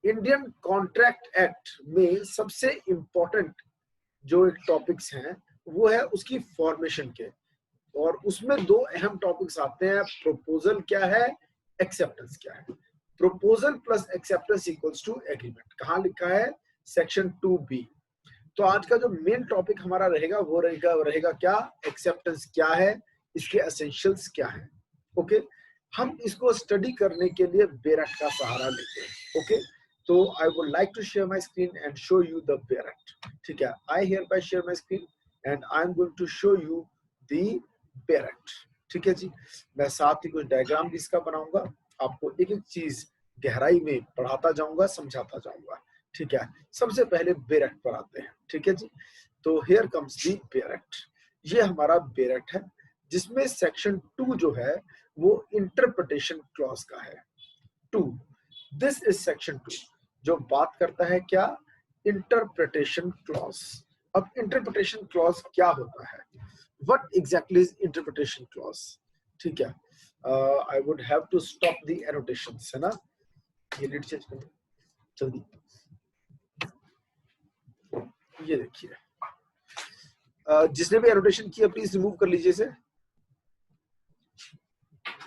Indian contract act में सबसे important जो एक टॉपिक्स हैं वो है उसकी फॉर्मेशन के, और उसमें दो अहम टॉपिक्स आते हैं, प्रपोजल क्या है, एक्सेप्टेंस क्या है। Proposal plus acceptance equals to agreement, कहाँ लिखा है, सेक्शन 2B। तो आज का जो मेन टॉपिक हमारा रहेगा वो रहेगा क्या, एक्सेप्टेंस क्या है, इसके एसेंशियल्स क्या है। ओके, हम इसको स्टडी करने के लिए बेरेट का सहारा लेते हैं। ओके, तो I would like to share my screen and show you the bare act. ठीक है, I hereby share my screen and I am going to show you the bare act. ठीक है जी, मैं साथ ही कुछ डायग्राम भी इसका बनाऊंगा, आपको एक एक चीज गहराई में पढ़ाता जाऊंगा, समझाता जाऊंगा। ठीक है, सबसे पहले बेरेट पर आते हैं। ठीक है जी, तो हियर कम्स दी बेरेट। ये हमारा बेरेट है जिसमें सेक्शन 2 जो है वो इंटरप्रिटेशन क्लॉज का है। 2, दिस इज सेक्शन 2 जो बात करता है क्या, इंटरप्रिटेशन क्लॉज। अब इंटरप्रिटेशन क्लॉज क्या होता है, what exactly is interpretation clause. ठीक है, I would have to stop the annotations, है ना, ये लीड चेंज कर जल्दी। ये देखिए, जिसने भी एनोटेशन किया प्लीज रिमूव कर लीजिए इसे।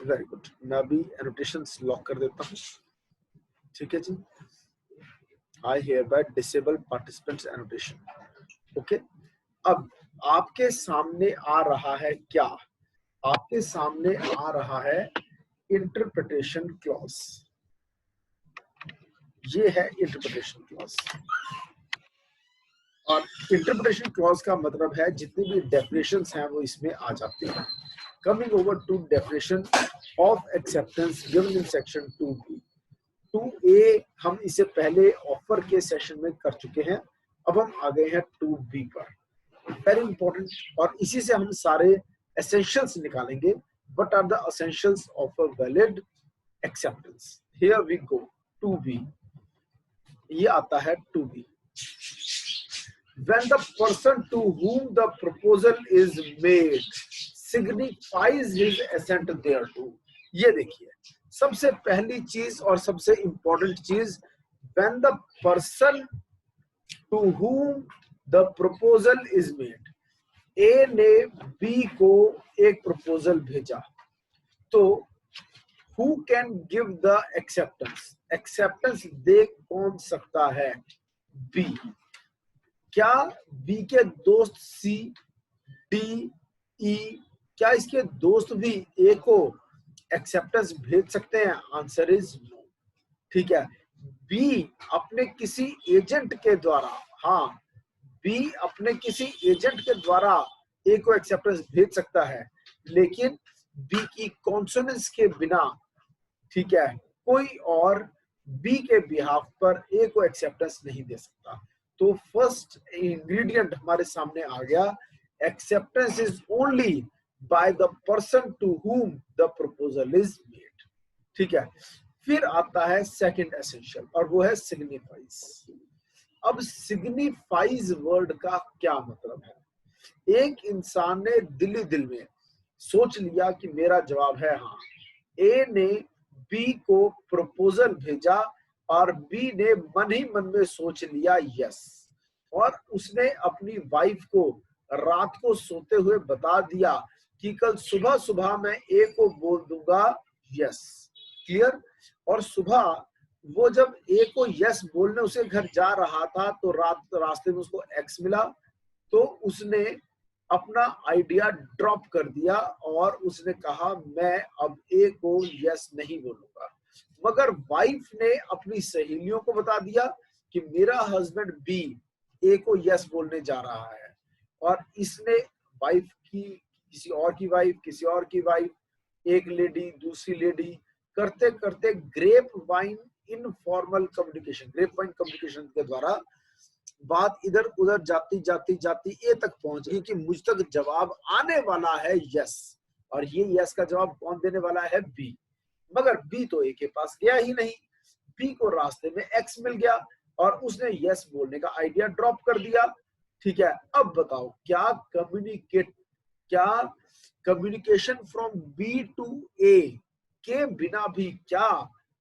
वेरी गुड, मैं अभी एनोटेशंस लॉक कर देता हूँ। ठीक है जी, I hereby disable participants annotation. Okay, अब आपके सामने आ रहा है क्या, आपके सामने आ रहा है इंटरप्रिटेशन क्लॉज। ये है इंटरप्रिटेशन क्लॉज, और इंटरप्रिटेशन क्लॉज का मतलब है जितनी भी डेफिनेशंस हैं वो इसमें आ जाती हैं। Coming over to definition of acceptance given in section 2B। 2A हम इसे पहले ऑफर के सेशन में कर चुके हैं, अब हम आ गए हैं 2B पर। वेरी इंपॉर्टेंट, और इसी से हम सारे एसेंशियल्स निकालेंगे। What are the essentials of a valid acceptance. Here we go, 2B, ये आता है 2B। When the person to whom the proposal is made signifies his assent thereto। ये देखिए, सबसे पहली चीज और सबसे इंपॉर्टेंट चीज, when the person to whom the proposal is made, ए ने बी को एक प्रपोजल भेजा, तो who can give the acceptance, acceptance दे कौन सकता है, बी। क्या बी के दोस्त सी, डी, ई, क्या इसके दोस्त भी ए को एक्सेप्टेंस भेज सकते हैं, आंसर इज नो। ठीक है, बी अपने किसी एजेंट के द्वारा, हाँ, बी अपने किसी एजेंट के द्वारा ए को एक्सेप्टेंस भेज सकता है, लेकिन बी की कॉन्सोनेंस के बिना, ठीक है, कोई और बी के बिहाफ पर ए को एक्सेप्टेंस नहीं दे सकता। तो फर्स्ट इंग्रेडिएंट हमारे सामने आ गया, acceptance is only by the person to whom the proposal is made. ठीक है, फिर आता है सेकंड एसेंशियल, और वो है सिग्निफाइज। अब सिग्निफाइज वर्ड का क्या मतलब है, एक इंसान ने दिल में सोच लिया कि मेरा जवाब है हाँ, ए ने बी को प्रपोजल भेजा और बी ने मन ही मन में सोच लिया यस, और उसने अपनी वाइफ को रात को सोते हुए बता दिया कि कल सुबह सुबह मैं ए को बोल दूंगा यस। क्लियर, और सुबह वो जब ए को यस बोलने उसे घर जा रहा था तो रास्ते में उसको एक्स मिला, तो उसने अपना आइडिया ड्रॉप कर दिया और उसने कहा मैं अब ए को यस नहीं बोलूंगा। मगर वाइफ ने अपनी सहेलियों को बता दिया कि मेरा हस्बैंड बी ए को यस बोलने जा रहा है, और इसने वाइफ की किसी और की वाइफ, किसी और की वाइफ, एक लेडी दूसरी लेडी, करते करते grapevine informal communication, grapevine communication के द्वारा बात इधर उधर जाती जाती जाती ए तक पहुंच गई कि मुझ तक जवाब आने वाला है यस, और ये यस का जवाब कौन देने वाला है, बी। मगर बी तो ए के पास गया ही नहीं, बी को रास्ते में एक्स मिल गया और उसने यस बोलने का आइडिया ड्रॉप कर दिया। ठीक है, अब बताओ क्या communication from B to A के बिना भी क्या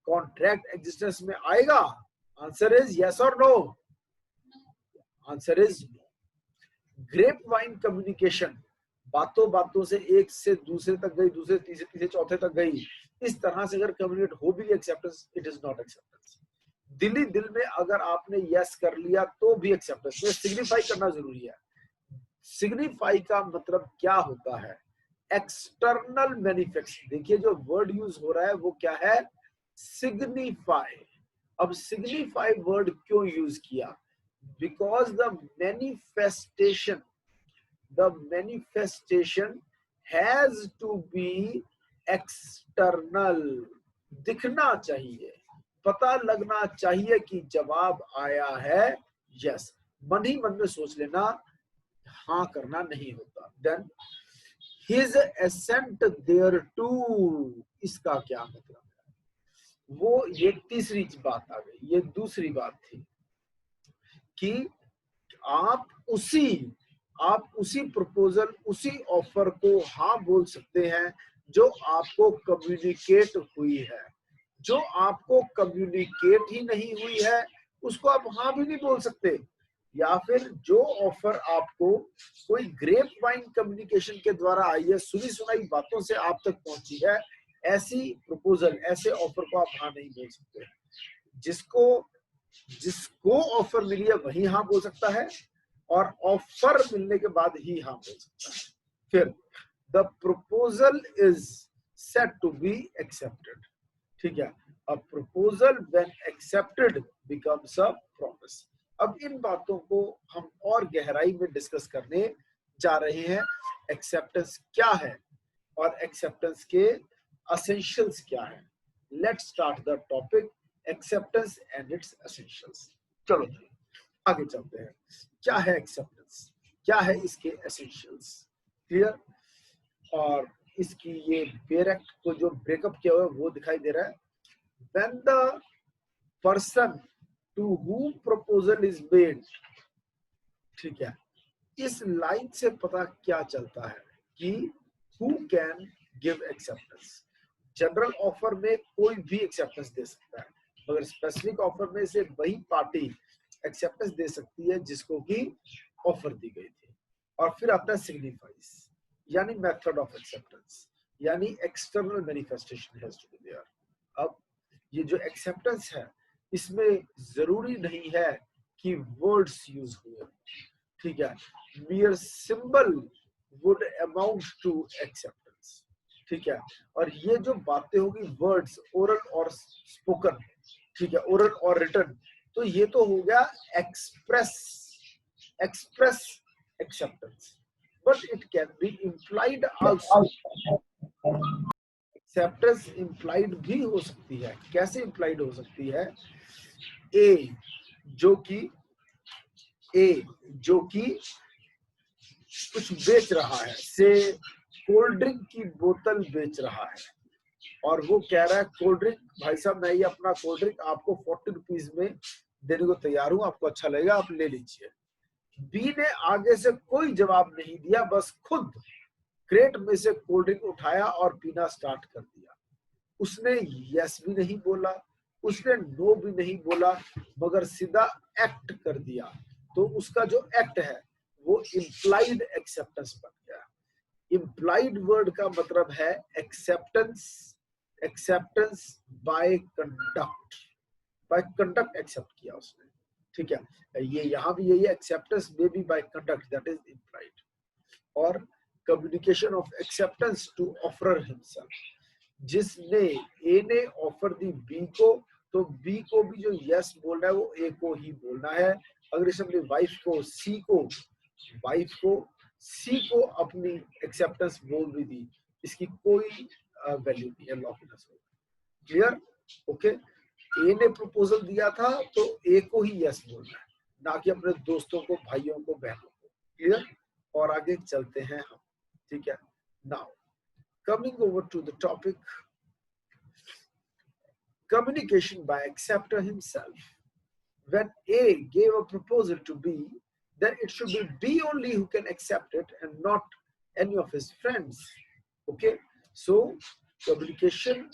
कॉन्ट्रैक्ट एग्जिस्टेंस में आएगा, आंसर इज यस और no? Answer is no. Grapevine communication, बातों बातों से एक से दूसरे तक गई, दूसरे तीसरे तीसरे चौथे तक गई, इस तरह से अगर कम्युनिकेट हो भी acceptance, it is not acceptance. दिल दिल में अगर आपने यस कर लिया तो भी एक्सेप्टेंस। में सिग्निफाई करना जरूरी है। सिग्निफाई का मतलब क्या होता है? External manifest. देखिए जो वर्ड यूज हो रहा है वो क्या है? सिग्निफाई। अब सिग्निफाई वर्ड क्यों यूज किया? Because the manifestation has to be external। दिखना चाहिए, पता लगना चाहिए कि जवाब आया है यस। मन ही मन में सोच लेना, हाँ करना नहीं होता। देन his assent thereto, इसका क्या मतलब है? वो ये तीसरी बात आ गई। ये दूसरी बात थी कि आप उसी प्रपोजल, उसी ऑफर को हाँ बोल सकते हैं जो आपको कम्युनिकेट हुई है। जो आपको कम्युनिकेट ही नहीं हुई है उसको आप हाँ भी नहीं बोल सकते। या फिर जो ऑफर आपको कोई ग्रेप वाइन कम्युनिकेशन के द्वारा आई है, सुनी सुनाई बातों से आप तक पहुंची है, ऐसी प्रपोजल, ऐसे ऑफर को आप हाँ नहीं बोल सकते। जिसको ऑफर मिली है वही हाँ बोल सकता है, और ऑफर मिलने के बाद ही हाँ बोल सकता है। फिर the proposal is set to be accepted. ठीक है, a proposal when accepted becomes a promise. अब इन बातों को हम और गहराई में डिस्कस करने जा रहे हैं। एक्सेप्टेंस क्या है और एक्सेप्टेंस के एसेंशियल्स क्या है। Let's start the topic acceptance and it's essentials. चलो आगे चलते हैं। क्या है एक्सेप्टेंस, क्या है इसके एसेंशियल्स, क्लियर? और इसकी ये बेरेक्ट को जो ब्रेकअप किया हुआ है वो दिखाई दे रहा है। When the person to whom proposal is made, ठीक है, इस लाइन से पता क्या चलता है कि who can give acceptance। General offer में कोई भी एक्सेप्टेंस दे सकता है, मगर स्पेसिफिक ऑफर में से वही पार्टी एक्सेप्टेंस दे सकती है जिसको कि ऑफर दी गई थी। और फिर आता है सिग्निफाइज, यानी मेथड ऑफ एक्सेप्टेंस, यानी external manifestation has to be there. अब ये जो एक्सेप्टेंस है इसमें जरूरी नहीं है कि वर्ड्स यूज हुए, ठीक है, mere symbol would amount to acceptance। ठीक है, और ये जो बातें होगी वर्ड्स, ओरल और स्पोकन, ठीक है, ओरल और रिटन, तो ये तो हो गया express acceptance. But it can be implied also. Acceptance implied भी हो सकती है। कैसे इम्प्लाइड हो सकती है? ए जो कि कुछ बेच रहा है, से कोल्ड ड्रिंक की बोतल बेच रहा है, और वो कह रहा है कोल्ड ड्रिंक भाई साहब मैं ये अपना कोल्ड ड्रिंक आपको 40 रुपीज में देने को तैयार हूं, आपको अच्छा लगेगा, आप ले लीजिए। बी ने आगे से कोई जवाब नहीं दिया, बस खुद क्रेट में से कोल्ड ड्रिंक उठाया और पीना स्टार्ट कर दिया। उसने यस भी नहीं बोला, उसने नो भी नहीं बोला, मगर सीधा एक्ट कर दिया। तो उसका जो एक्ट है वो इम्प्लाइड एक्सेप्टेंस बन गया। इम्प्लाइड वर्ड का मतलब है acceptance, acceptance by conduct, by conduct accept किया उसने। ठीक है, ये यहाँ भी यही है, acceptance may be by conduct, that is implied. और communication of acceptance to offerer himself, जिसने ए ने ऑफर दी बी को, तो बी को भी जो यस बोलना है वो ए को ही बोलना है। अगर इसने अपनी वाइफ को सी को अपनी एक्सेप्टेंस बोल भी दी, इसकी कोई वैल्यू नहीं है, लॉफुलनेस होगा। क्लियर? ओके, ए ने प्रपोजल दिया था तो ए को ही यस बोलना है, ना कि अपने दोस्तों को, भाइयों को, बहनों को। क्लियर? और आगे चलते हैं हम। ठीक है, now coming over to the topic communication by acceptor himself. When A gave a proposal to B, then it should be B only who can accept it and not any of his friends. Okay, so communication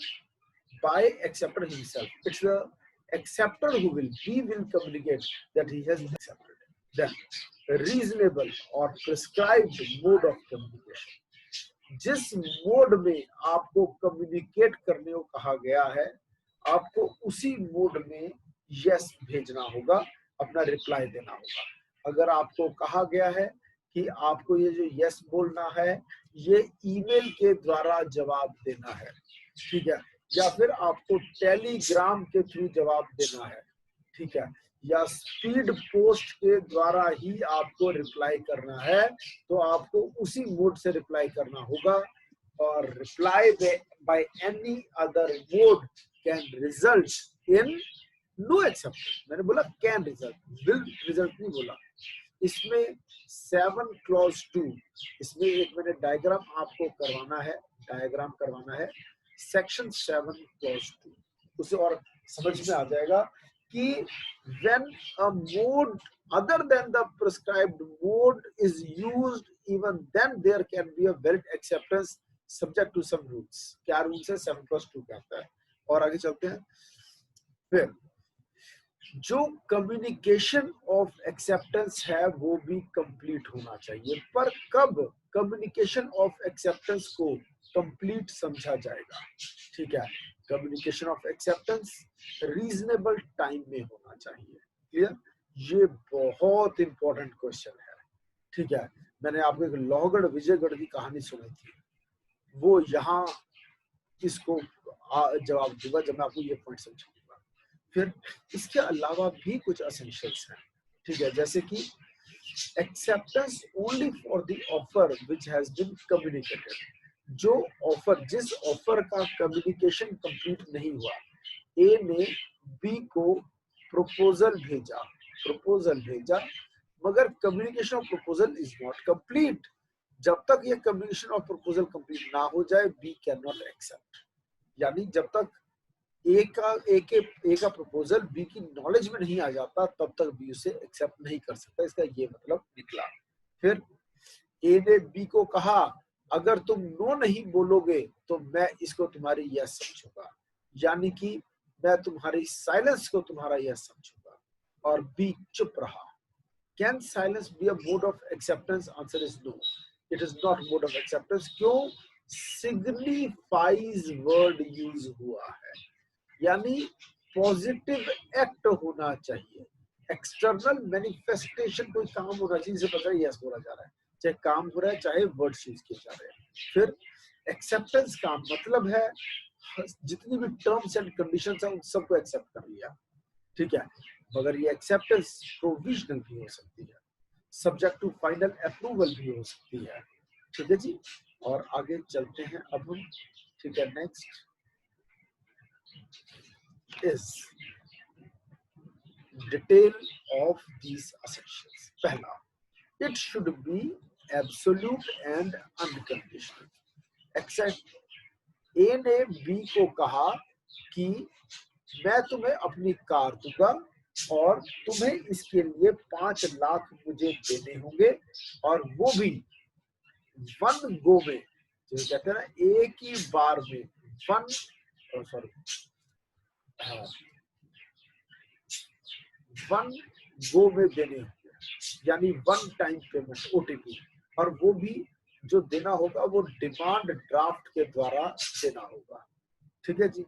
by acceptor himself, it's the acceptor who will communicate that he has accepted. Then reasonable or prescribed mode of communication, जिस mode में आपको communicate करने को कहा गया है आपको उसी मोड में यस भेजना होगा, अपना रिप्लाई देना होगा। अगर आपको कहा गया है कि आपको ये जो यस बोलना है ये ईमेल के द्वारा जवाब देना है, ठीक है, या फिर आपको टेलीग्राम के थ्रू जवाब देना है, ठीक है, या स्पीड पोस्ट के द्वारा ही आपको रिप्लाई करना है, तो आपको उसी मोड से रिप्लाई करना होगा। और reply by any other mode can result in no acceptance. मैंने बोला कैन रिजल्ट, विल रिजल्ट नहीं बोला। इसमें 7 क्लॉज 2, इसमें एक मैंने डायग्राम आपको करवाना है, डायग्राम करवाना है सेक्शन 7 क्लॉज 2, उसे और समझ में आ जाएगा कि when a mode other than the prescribed mode is used, even then there can be a valid acceptance subject to some rules। क्या रूल्स है? 7+2 कहता है। और आगे चलते हैं। फिर जो कम्युनिकेशन ऑफ एक्सेप्टेंस है वो भी कंप्लीट होना चाहिए, पर कब कम्युनिकेशन ऑफ एक्सेप्टेंस को कंप्लीट समझा जाएगा? ठीक है, communication of acceptance reasonable time में होना चाहिए। क्लियर? ये बहुत इंपॉर्टेंट क्वेश्चन है, ठीक है। मैंने आपको एक लोहगढ़ विजयगढ़ की कहानी सुनाई थी, वो यहाँ इसको जवाब दूंगा जब मैं आपको ये पॉइंट समझाऊंगा। फिर इसके अलावा भी कुछ एसेंशियल्स हैं, ठीक है, जैसे कि acceptance only for the offer which has been communicated. जो ऑफर, जिस ऑफर का कम्युनिकेशन कंप्लीट नहीं हुआ, ए ने बी को प्रपोजल भेजा मगर communication of proposal is not complete. जब तक ये कम्युनिकेशन ऑफ प्रपोजल कंप्लीट ना हो जाए बी कैन नॉट एक्सेप्ट। यानी जब तक ए का प्रपोजल बी की नॉलेज में नहीं आ जाता तब तक बी उसे एक्सेप्ट नहीं कर सकता, इसका ये मतलब निकला। फिर ए ने बी को कहा अगर तुम नो नहीं बोलोगे तो मैं इसको तुम्हारी यस समझूंगा, यानी कि मैं तुम्हारी साइलेंस को तुम्हारा यस समझूंगा, और बी चुप रहा। Can silence be a mode of acceptance? Answer is no, it is not mode of acceptance. क्यों? सिग्निफाइज वर्ड यूज हुआ है, यानी पॉजिटिव एक्ट होना चाहिए, एक्सटर्नल मैनिफेस्टेशन कोई काम होना चाहिए जिसे पता है यस बोला जा रहा है, चाहे काम हो रहा है चाहे वर्ड्स यूज किए जा रहे हैं। फिर एक्सेप्टेंस का मतलब है जितनी भी टर्म्स एंड कंडीशंस हैं उन सबको एक्सेप्ट कर लिया, ठीक है, मगर ये एक्सेप्टेंस प्रोविजनल भी हो सकती है, सब्जेक्ट टू फाइनल अप्रूवल भी हो सकती है, ठीक है जी। और आगे चलते हैं अब हम, ठीक है। Next is detail of these essentials। पहला, it should be absolute and unconditional। Accept A ने बी को कहा कि मैं तुम्हें अपनी कार दूंगा और तुम्हें इसके लिए 5 लाख मुझे देने होंगे, और वो भी वन गो में, जो कहते हैं ना एक ही बार में, वन गो में देने होंगे, यानी वन टाइम पेमेंट, ओटीपी, और वो भी जो देना होगा वो डिमांड ड्राफ्ट के द्वारा देना होगा, ठीक है जी।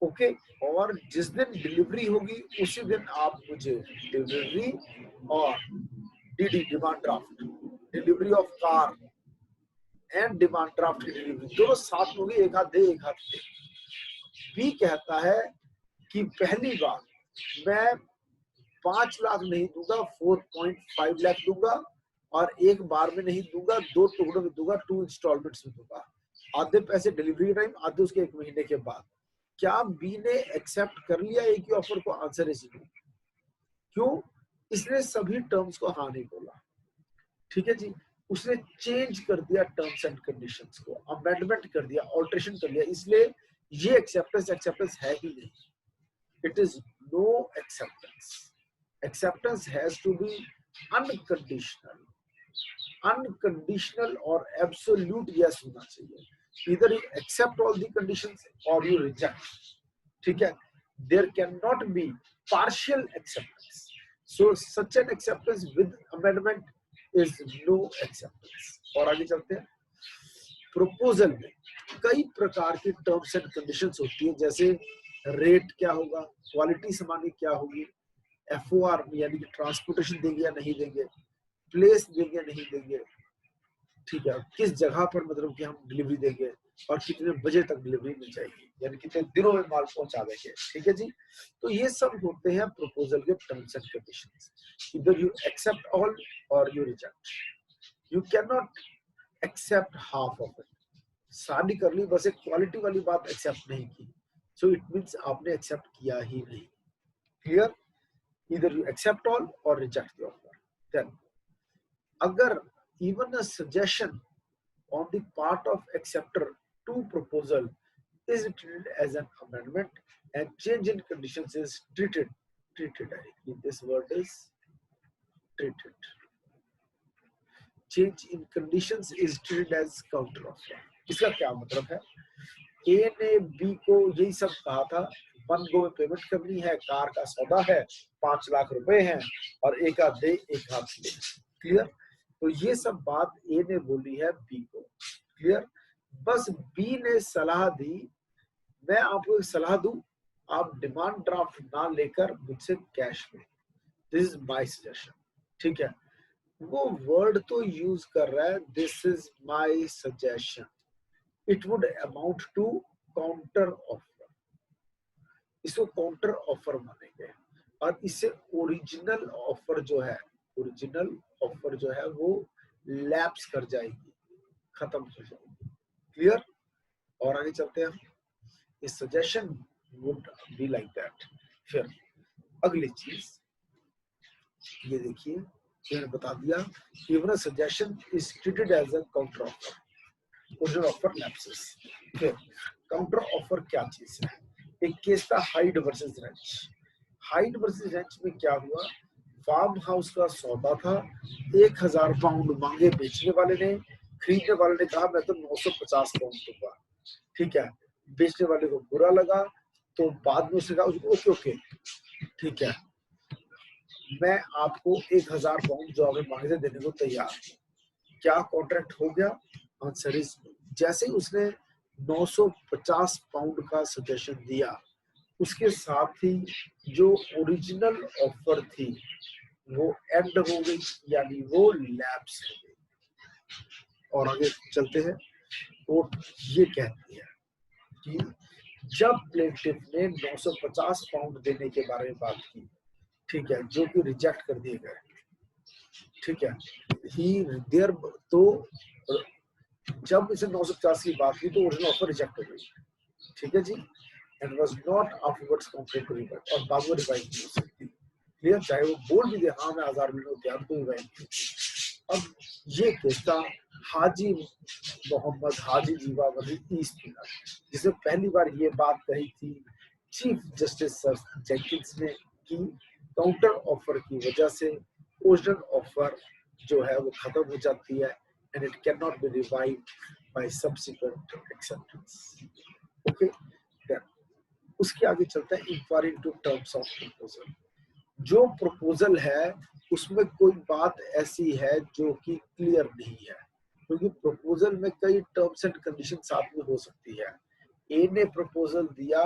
ओके, और जिस दिन डिलीवरी होगी उसी दिन आप मुझे डिलीवरी और DD demand draft, delivery of car and demand draft की डिलीवरी दोनों साथ में होगी, एक हाथ दे एक हाथ दे। बी कहता है कि पहली बार मैं 5 लाख नहीं दूंगा, 4.5 लाख दूंगा, और एक बार में नहीं दूंगा, 2 टुकड़ों में दूंगा, 2 इंस्टॉलमेंट्स में दूंगा, आधे पैसे डिलीवरी टाइम, आधे उसके 1 महीने के बाद। क्या बी ने एक्सेप्ट कर लिया एक ही ऑफर को? Answer is no. क्यों? इसने सभी टर्म्स को हाँ नहीं बोला, ठीक है जी, उसने चेंज कर दिया टर्म्स एंड कंडीशंस को, अमेंडमेंट कर दिया, ऑल्टरेशन कर दिया, इसलिए ये एक्सेप्टेंस है ही नहीं। It is no acceptance. Acceptance has to be unconditional और absolute yes होना चाहिए। Either you accept all the conditions or you reject, ठीक है। there cannot be partial acceptance. So such an acceptance with amendment is no acceptance. और आगे चलते हैं. Proposal में कई प्रकार की टर्म्स एंड कंडीशंस होती है, जैसे रेट क्या होगा, क्वालिटी सामान क्या होगी, एफओआर यानी कि ट्रांसपोर्टेशन देंगे या नहीं देंगे, प्लेस देंगे या नहीं देंगे, ठीक है, किस जगह पर मतलब कि हम डिलीवरी देंगे और कितने बजे तक डिलीवरी मिल जाएगी, यानी कितने दिनों में माल पहुंचा देंगे. ठीक है जी. तो ये सब होते हैं प्रपोजल के टर्म्स एंड कंडीशंस. इधर यू एक्सेप्ट ऑल और you reject. You can not accept half of it. शादी कर ली बस एक क्वालिटी वाली बात एक्सेप्ट नहीं की, सो इट मींस आपने एक्सेप्ट किया ही नहीं. क्लियर. इधर यू एक्सेप्ट ऑल और रिजेक्ट द ऑफर. देन अगर even a suggestion on the part of acceptor to proposal is treated as an amendment and change in conditions is treated. This word is treated. Change in conditions is treated as counter offer. इसका क्या मतलब है? ए ने B को यही सब कहा था, 1 गो में पेमेंट करनी है, कार का सौदा है, 5 लाख रुपए हैं और एक हाथ दे एक हाथ ले. क्लियर. तो ये सब बात ए ने बोली है बी को. क्लियर. बस बी ने सलाह दी, मैं आपको एक सलाह दूं, आप डिमांड ड्राफ्ट ना लेकर मुझसे कैश में. This is my suggestion. ठीक है. वो वर्ड तो यूज कर रहा है, this is my suggestion. It would amount to counter offer. इसको काउंटर ऑफर मानेंगे और इससे ओरिजिनल ऑफर जो है, ओरिजिनल ऑफर जो है वो लैप्स कर जाएगी, खत्म हो जाएगी. क्लियर. और आगे चलते हैं. इस suggestion would be like that. फिर अगली चीज ये देखिए, मैंने बता दिया even suggestion is treated as a counter offer. Original offer lapses. फिर काउंटर ऑफर क्या चीज है? एक केस था Hyde versus Wrench. Hyde versus Wrench में क्या हुआ, फार्म हाउस का सौदा था, 1000 पाउंड मांगे बेचने वाले ने, खरीदने वाले ने कहा मैं तो 950 पाउंड दूंगा. ठीक है. बेचने वाले को बुरा लगा, तो बाद में उसने कहा ओके ओके ठीक है, मैं आपको 1000 पाउंड जो हमें मांगे थे देने को तैयार हूं. क्या कॉन्ट्रैक्ट हो गया? आंसर इज जैसे ही उसने 950 पाउंड का सजेशन दिया, उसके साथ ही जो ओरिजिनल ऑफर थी वो एंड हो गई, यानी वो लैप्स हो गई. और आगे चलते हैं. कोर्ट ये कहती है कि जब प्लेंटिफ ने 950 पाउंड देने के बारे में बात की, ठीक है, जो कि रिजेक्ट कर दिए गए, ठीक है, ही देयर, तो जब इसे 950 की बात की तो ओरिजिनल ऑफर रिजेक्ट हो गई. ठीक है जी. And was not afterwards complete to revive, और बाद में रिवाइव नहीं हो सकती. क्लियर. चाहे वो बोल भी दे हाँ मैं 1000 मिनट तैयार तो रिवाइव नहीं. अब ये केस था हाजी मोहम्मद हाजी जीवा वली ईस्ट पिलर, जिसने पहली बार ये बात कही थी चीफ जस्टिस सर जेंकिंस ने कि काउंटर ऑफर की वजह से ओरिजिनल ऑफर जो है वो खत्म हो जाती है and it can not be revived by subsequent acceptance. Okay. उसके आगे चलता है inquiry into terms of proposal. जो प्रपोजल है उसमें कोई बात ऐसी है जो कि क्लियर नहीं है, क्योंकि प्रपोजल में कई टर्म्स एंड कंडीशन साथ में हो सकती है. ए ने प्रपोजल दिया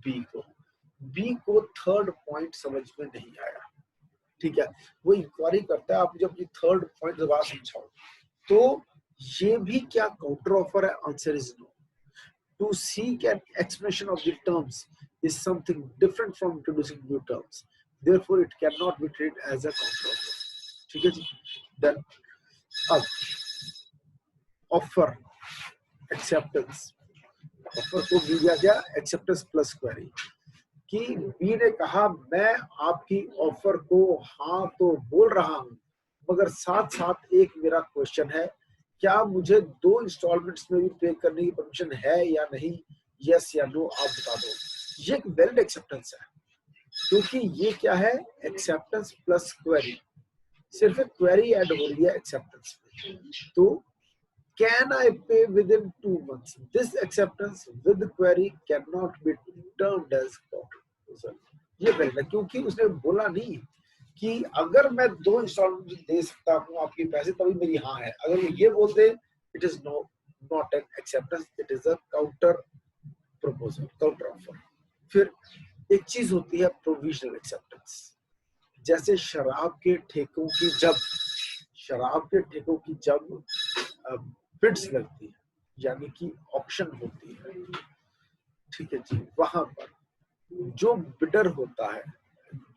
बी को थर्ड पॉइंट समझ में नहीं आया. ठीक है. वो इंक्वायरी करता है, आप मुझे अपनी थर्ड पॉइंट दोबारा समझाओ. तो ये भी क्या काउंटर ऑफर है? Answer is no. To seek an explanation of the terms is something different from introducing new terms. Therefore, it cannot be treated as a counter offer. ठीक है जी. Then, अब offer acceptance. Offer को दिया गया acceptance plus query. कि B ने कहा मैं आपकी ऑफर को हाँ तो बोल रहा हूँ, मगर साथ साथ एक मेरा क्वेश्चन है, क्या मुझे 2 इंस्टॉलमेंट्स में भी पे करने की परमिशन है या नहीं? यस या नो आप बता दो. ये एक वैलिड एक्सेप्टेंस है, क्योंकि ये क्या है? Acceptance plus query. सिर्फ एक क्वेरी ऐड हो रही है एक्सेप्टेंस में. तो can I pay within 2 months? This acceptance with query can not be termed as counter. Sir ये वैलिड है, क्योंकि उसने बोला नहीं कि अगर मैं 2 इंस्टॉलमेंट दे सकता हूँ आपके पैसे तभी मेरी हाँ है। अगर वो ये बोल दे, it is not an acceptance, it is a counter proposal, counter offer. फिर एक चीज होती है प्रोविजनल एक्सेप्टेंस। जैसे शराब के ठेकों की जब बिड्स लगती है, यानी कि ऑक्शन होती है, ठीक है जी, वहां पर जो बिडर होता है,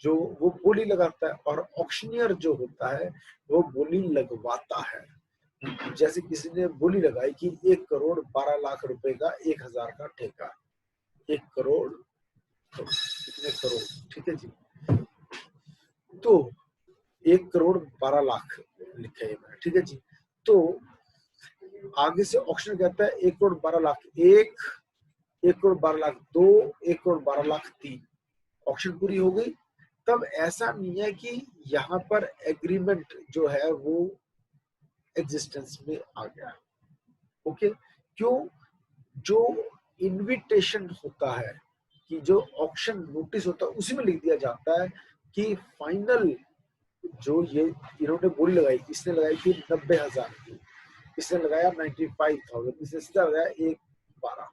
जो वो बोली लगाता है, और ऑक्शनियर जो होता है वो बोली लगवाता है। जैसे किसी ने बोली लगाई कि 1,12,00,000 रुपए का 1,000 का ठेका, 1,00,00,000 तो कितने करोड़, ठीक है जी, तो 1,12,00,000 लिखे है मैंने, ठीक है जी। तो आगे से ऑक्शन कहता है 1,12,00,000 एक, 1,12,00,000 दो, 1,12,00,000 तीन, ऑक्शन पूरी हो गई। तब ऐसा नहीं है कि यहाँ पर एग्रीमेंट जो है वो एग्जिस्टेंस में आ गया। ओके, क्यों? जो इनविटेशन होता है, कि जो ऑक्शन नोटिस होता है, उसी में लिख दिया जाता है कि फाइनल जो ये इन्होंने बोली लगाई, इसने लगाई थी 90,000 की, इसने लगाया 95,000, इसने सीधा लगाया 1,12,00,000,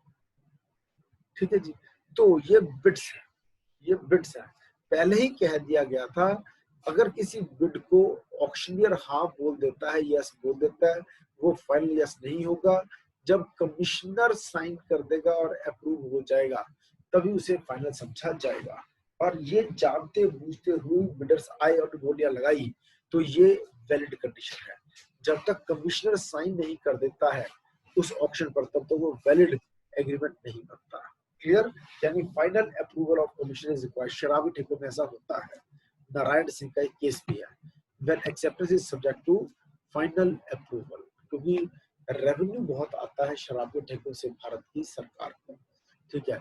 ठीक है जी। तो ये बिट्स है, ये बिट्स है। पहले ही कह दिया गया था, अगर किसी बिड को ऑक्शनियर हाँ बोल देता है, यस बोल देता है, वो फाइनल यस नहीं होगा। जब कमिश्नर साइन कर देगा और अप्रूव हो जाएगा, तभी उसे फाइनल समझा जाएगा। और ये जानते बूझते हुए बिडर्स आए और बोलियां लगाई, तो ये वैलिड कंडीशन है। जब तक कमिश्नर साइन नहीं कर देता है उस ऑप्शन पर, तब तक वो वैलिड एग्रीमेंट नहीं बनता। क्लियर? यानी final approval of commission is required. शराबी ठेकों में ऐसा होता है। नारायण सिंह का एक केस भी है, when acceptance is subject to final approval, क्योंकि रेवेन्यू बहुत आता है शराबी ठेकों से भारत की सरकार को, ठीक है।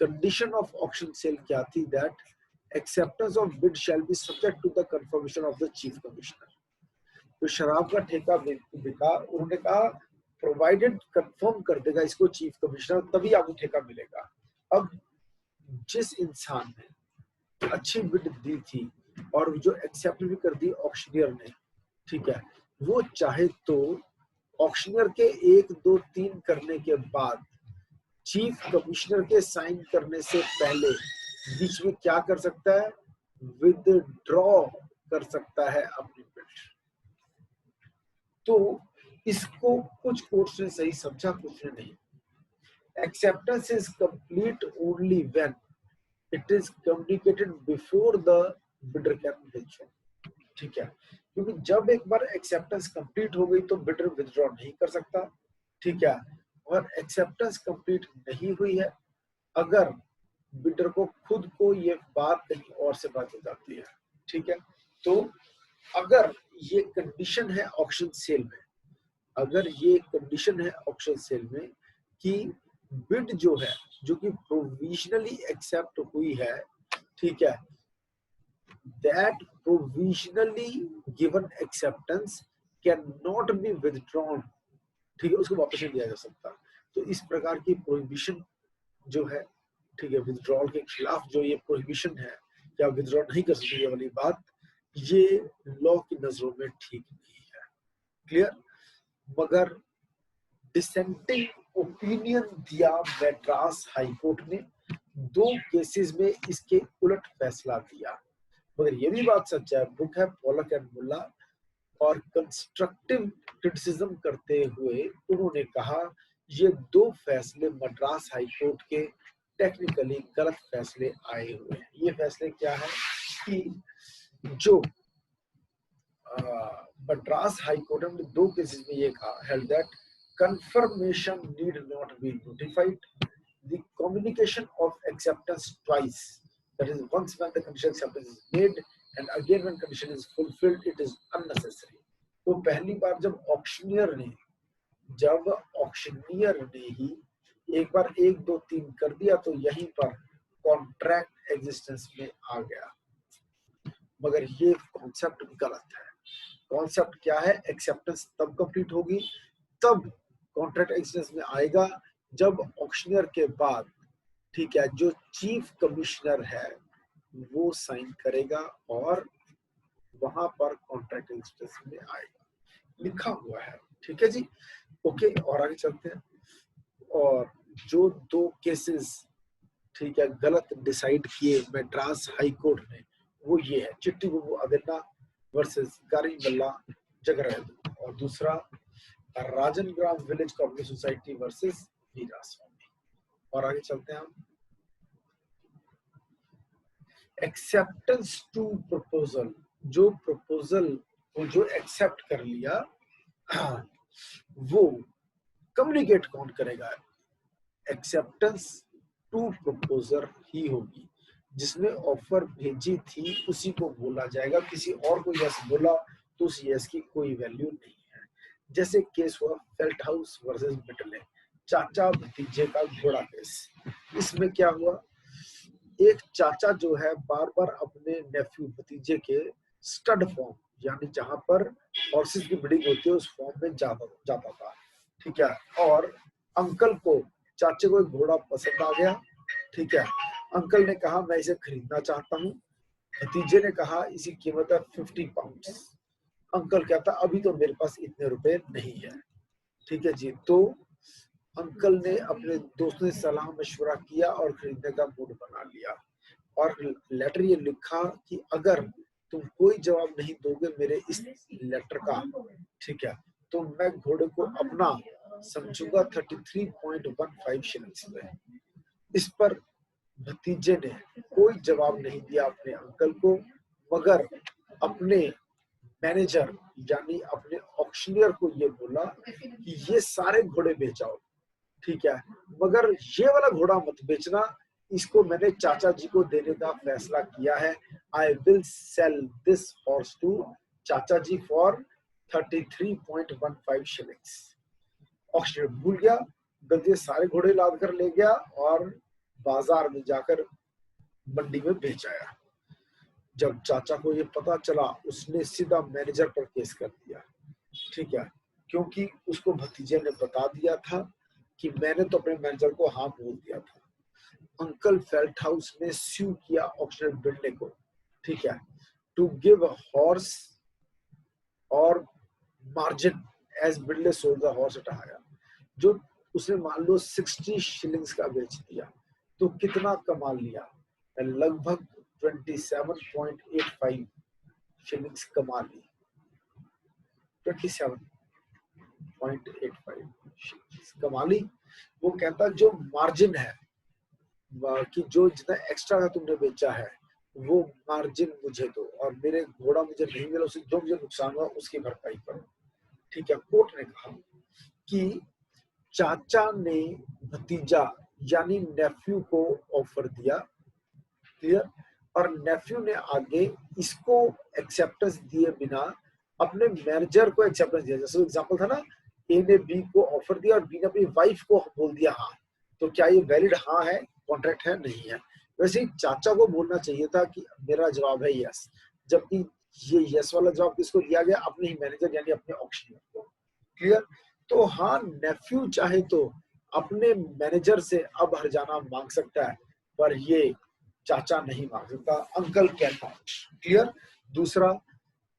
कंडीशन ऑफ ऑक्शन सेल क्या थी? That acceptance of bid shall be subject to the confirmation of the chief commissioner. तो शराब का ठेका बिका, उन्होंने कहा प्रोवाइडेड कंफर्म कर देगा इसको चीफ कमिश्नर, तभी आपको ठेका मिलेगा। अब जिस इंसान ने अच्छी बिड दी थी और जो एक्सेप्ट भी कर दी ऑक्शनियर ने, ठीक है, वो चाहे तो ऑक्शनियर के 1, 2, 3 करने के बाद चीफ कमिश्नर के साइन करने से पहले बीच में क्या कर सकता है? विदड्रॉ कर सकता है अपनी बिड। तो इसको कुछ कोर्ट्स ने सही समझा, कुछ ने नहीं। Acceptance is complete only when it is communicated before the bidder can withdraw, ठीक है। क्योंकि जब एक बार एक्सेप्टेंस कंप्लीट हो गई तो बिडर विथड्रॉ नहीं कर सकता, ठीक है। और एक्सेप्टेंस कंप्लीट नहीं हुई है अगर बिडर को खुद को ये बात कहीं और से बात हो जाती है, ठीक है। तो अगर ये कंडीशन है ऑक्शन सेल में, अगर ये कंडीशन है ऑक्शन सेल में कि बिड जो है, जो कि प्रोविजनली एक्सेप्ट हुई है, ठीक है, that provisionally given acceptance cannot be withdrawn, ठीक है, उसको वापस नहीं दिया जा सकता। तो इस प्रकार की प्रोहिबिशन जो है, ठीक है, विथड्रॉल के खिलाफ जो ये प्रोहिबिशन है कि आप विथड्रॉ नहीं कर सकते, ये वाली बात, ये लॉ की नजरों में ठीक नहीं है। क्लियर? मगर डिसेंटिंग ओपिनियन दिया मैड्रास हाईकोर्ट ने, 2 केसेस में इसके उलट फैसला दिया। मगर ये भी बात सच है, बुक है पोलक एंड मुल्ला, और कंस्ट्रक्टिव क्रिटिसिज्म करते हुए उन्होंने कहा ये 2 फैसले मद्रास हाईकोर्ट के टेक्निकली गलत फैसले आए हुए हैं। ये फैसले क्या है कि जो मद्रास हाईकोर्ट ने 2 केसेस में ये कहा, held that confirmation need not be notified, the communication of acceptance twice, that is once when the condition acceptance is made and again when condition is fulfilled, it is unnecessary। तो पहली बार जब auctioneer ने ही एक बार 1, 2, 3 कर दिया तो यहीं पर कॉन्ट्रैक्ट एग्जिस्टेंस में आ गया। मगर ये कॉन्सेप्ट गलत है। कॉन्सेप्ट क्या है? एक्सेप्टेंस तब कंप्लीट होगी, तब कॉन्ट्रैक्ट एग्जिस्टेंस में आएगा, जब ऑक्शनियर के बाद ठीक है, जो चीफ कमिश्नर है वो साइन करेगा और वहां पर कॉन्ट्रैक्ट स्टेटस में आएगा, लिखा हुआ है। ठीक है जी, ओके, और आगे चलते हैं। और जो दो केसेस, ठीक है, गलत डिसाइड किए मद्रास हाई कोर्ट ने, वो ये है चिट्टी बुबू अदिन्ना वर्सेस गारीबल्ला जगरायदू, और दूसरा राजन ग्राम विलेज कोऑपरेटिव सोसाइटी वर्सेस वीरा स्वामी। और आगे चलते हैं हम। एक्सेप्टेंस टू प्रपोजल, जो प्रपोजल को जो एक्सेप्ट कर लिया वो कम्युनिकेट कौन करेगा? एक्सेप्टेंस टू प्रपोजर ही होगी, जिसने ऑफर भेजी थी उसी को बोला जाएगा। किसी और को यस बोला तो उस यस की कोई वैल्यू नहीं है। जैसे केस हुआ फेल्ट हाउस वर्सेस बिटले, चाचा भतीजे का घोड़ा केस। इसमें क्या हुआ, एक चाचा जो है बार बार अपने नेफ्यू भतीजे के स्टड फॉर्म, यानी जहां पर हॉर्सेस की ब्रीडिंग होती है उस फॉर्म में जाता था। ठीक है, और अंकल को, चाचे को एक घोड़ा पसंद आ गया। ठीक है, अंकल ने कहा मैं इसे खरीदना चाहता हूँ। भतीजे ने कहा इसकी कीमत है 50 पाउंड। अंकल कहता अभी तो मेरे पास इतने रुपए नहीं है। ठीक है जी, तो अंकल ने अपने दोस्तों से सलाह मशवरा किया और खरीदने का मूड बना लिया, और लेटर ये लिखा कि अगर तुम कोई जवाब नहीं दोगे मेरे इस लेटर का, ठीक है, तो मैं घोड़े को अपना समझूंगा 33.15 शिलिंग्स में। इस पर भतीजे ने कोई जवाब नहीं दिया अपने अंकल को, मगर अपने मैनेजर यानी अपने ऑक्शनियर को ये बोला कि ये सारे घोड़े बेचाओ। ठीक है, मगर ये वाला घोड़ा मत बेचना, इसको मैंने चाचा जी को देने का फैसला किया है। I will sell this horse to चाचा जी फॉर 33.15 शिलिंग्स। ऑक्शनियर भूल गया, गलती सारे घोड़े लाद कर ले गया और बाजार में जाकर मंडी में बेच आया। जब चाचा को ये पता चला उसने सीधा मैनेजर पर केस कर दिया। ठीक है, क्योंकि उसको भतीजे ने बता दिया था कि मैंने तो अपने मैनेजर को हाँ बोल दिया था। अंकल फेल्ट हाउस ने स्यू किया ऑक्शनर बिल्डे को, ठीक है, टू गिव हॉर्स और मार्जिन एज बिल्डे sold the horse at higher. जो उसने मान लो 60 शिलिंग्स का बेच दिया तो कितना कमा लिया? लगभग 27.85 शिलिंग्स कमा ली। 27.85 शिलिंग्स कमा ली। वो कहता जो मार्जिन है कि जो जितना एक्स्ट्रा का तुमने बेचा है वो मार्जिन मुझे दो, और मेरे घोड़ा मुझे नहीं मिला उसे जो मुझे नुकसान हुआ उसकी भरपाई करो। ठीक है, कोर्ट ने कहा कि चाचा ने भतीजा यानी नेफ्यू को ऑफर दिया, क्लियर, और नेफ्यू ने आगे इसको एक्सेप्टेंस दिए बिना अपने मैनेजर को एक्सेप्टेंस दिया। जैसे एग्जांपल था ना, ए ने बी को ऑफर दिया और बी ने अपनी वाइफ को बोल दिया हाँ, तो क्या ये वैलिड हाँ है, कॉन्ट्रैक्ट है? नहीं है। वैसे ही चाचा को बोलना चाहिए था कि मेरा जवाब है यस, जबकि ये यस वाला जवाब किसको दिया गया? अपने ही मैनेजर यानी अपने ऑक्शनियर को। क्लियर, तो हाँ, नेफ्यू चाहे तो अपने मैनेजर से अब हर्जाना मांग सकता है, पर ये चाचा नहीं मांग सकता, अंकल कहता। क्लियर। दूसरा,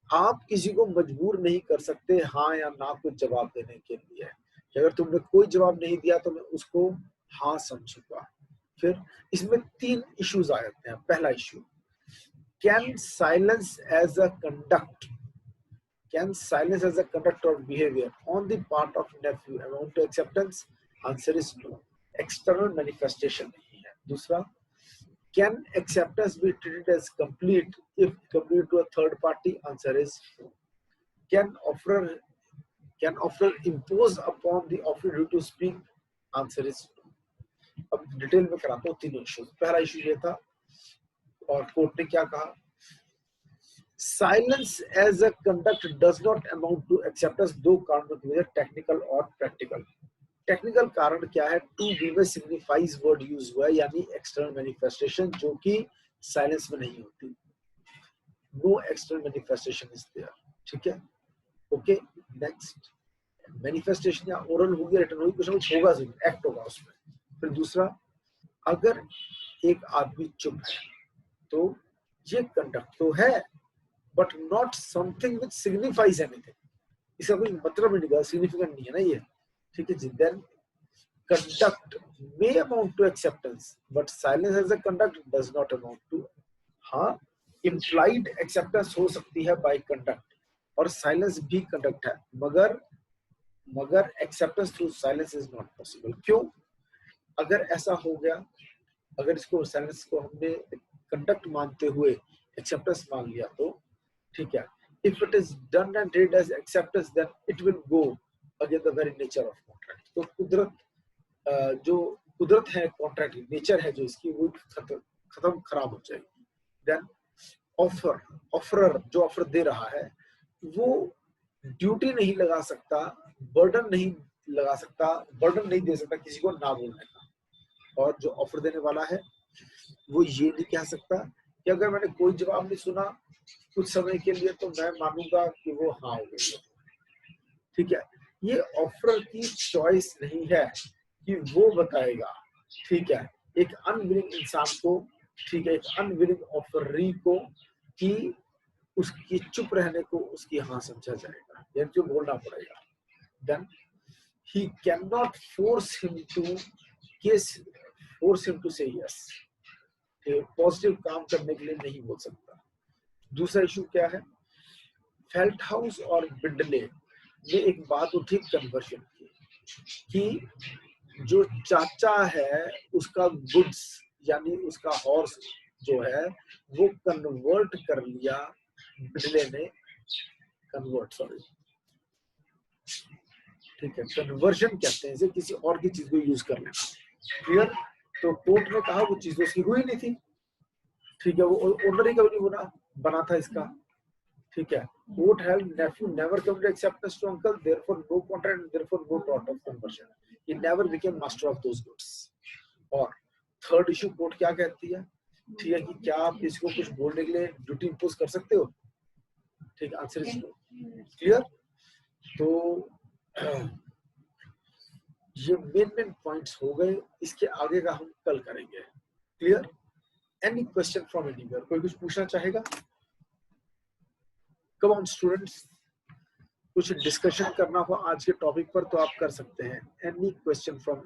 आप किसी को मजबूर नहीं कर सकते हाँ या ना कुछ जवाब देने के लिए, कि अगर तुमने कोई जवाब नहीं दिया तो मैं उसको हाँ समझूंगा। फिर इसमें 3 इश्यूज आ जाते हैं। पहला issue, can silence as a conduct, can silence as a conduct or behavior on the part of nephew amount to acceptance? Answer is no. External manifestation नहीं है। दूसरा, can acceptance be treated as complete if committed to a third party? Answer is no. Can offerer impose upon the offerer due to speak? Answer is no. अब detail में कराता हूँ तीनों issues. पहला issue ये था और कोर्ट ने क्या कहा, silence as a conduct does not amount to acceptance. दो कारणों की वजह, टेक्निकल और प्रैक्टिकल। टेक्निकल कारण क्या है? टू बी में सिग्निफाइज वर्ड यूज हुआ है, यानी एक्सटर्नल मैनिफेस्टेशन, जो कि साइलेंस में नहीं होती। No external manifestation is there. ठीक है, ओके, नेक्स्ट। मैनिफेस्टेशन या ओरल होगी, रिटन होगी, कुछ ना कुछ होगा, एक्ट होगा उसमें। फिर दूसरा, अगर एक आदमी चुप है तो ये कंडक्ट तो है, but not something which signifies anything, इसका कोई मतलब नहीं निकला, सिग्निफिकेंट नहीं है ना ये, ठीक है जी। Then conduct may amount to acceptance, but silence as a conduct does not amount to. हाँ, इम्प्लाइड एक्सेप्टेंस हो सकती है बाय कंडक्ट, और साइलेंस भी कंडक्ट है, मगर acceptance through silence is not possible. क्यों? अगर ऐसा हो गया, अगर इसको साइलेंस को हमने कंडक्ट मानते हुए एक्सेप्टेंस मान लिया तो ठीक है, if it is done and treated as acceptance then it will go against the very nature of contract. तो जो कुदरत है, कॉन्ट्रैक्ट नेचर है जो इसकी, वो खत्म खराब हो जाएगी। देन ऑफरर जो ऑफर दे रहा है वो ड्यूटी नहीं लगा सकता, बर्डन नहीं लगा सकता, बर्डन नहीं दे सकता किसी को ना बोलने का, और जो ऑफर देने वाला है वो ये नहीं कह सकता कि अगर मैंने कोई जवाब नहीं सुना कुछ समय के लिए तो मैं मानूंगा कि वो हाँ हो गई है, ठीक है। ये ऑफर की चॉइस नहीं है कि वो बताएगा, ठीक है, एक अनविलिंग इंसान को, ठीक है, एक अनविलिंग ऑफरी को, कि उसकी चुप रहने को उसकी हाँ समझा जाएगा, यानी जो बोलना पड़ेगा। Then he can not force him to say yes, positive काम करने के लिए नहीं बोल सकता। दूसरा इशू क्या है, फेल्टहाउस और बिडले ने एक बात उठी कन्वर्शन की, कि जो चाचा है उसका गुड्स यानी उसका हॉर्स जो है वो कन्वर्ट कर लिया, बिडले ने कन्वर्ट, सॉरी, ठीक है, कन्वर्जन कहते हैं इसे, किसी और की चीज को यूज करने का, क्लियर। तो कोर्ट ने कहा वो चीज तो उसकी हुई नहीं थी, ठीक है, वो ओनर ही कभी नहीं बना था इसका, ठीक है। Court held nephew never come to acceptance to uncle, therefore no contract and therefore no tort of conversion, he never became master of those goods। और थर्ड इशू कोर्ट क्या कहती है, ठीक है, कि क्या आप किसी को कुछ बोलने के लिए ड्यूटी इंपोज कर सकते हो, ठीक, आंसर इज नो, क्लियर। तो ये मेन पॉइंट्स हो गए, इसके आगे का हम कल करेंगे, clear. Any question from anywhere, कोई कुछ पूछना चाहेगा? कम ऑन स्टूडेंट्स, कुछ डिस्कशन करना हो आज के टॉपिक पर तो आप कर सकते हैं। Any question from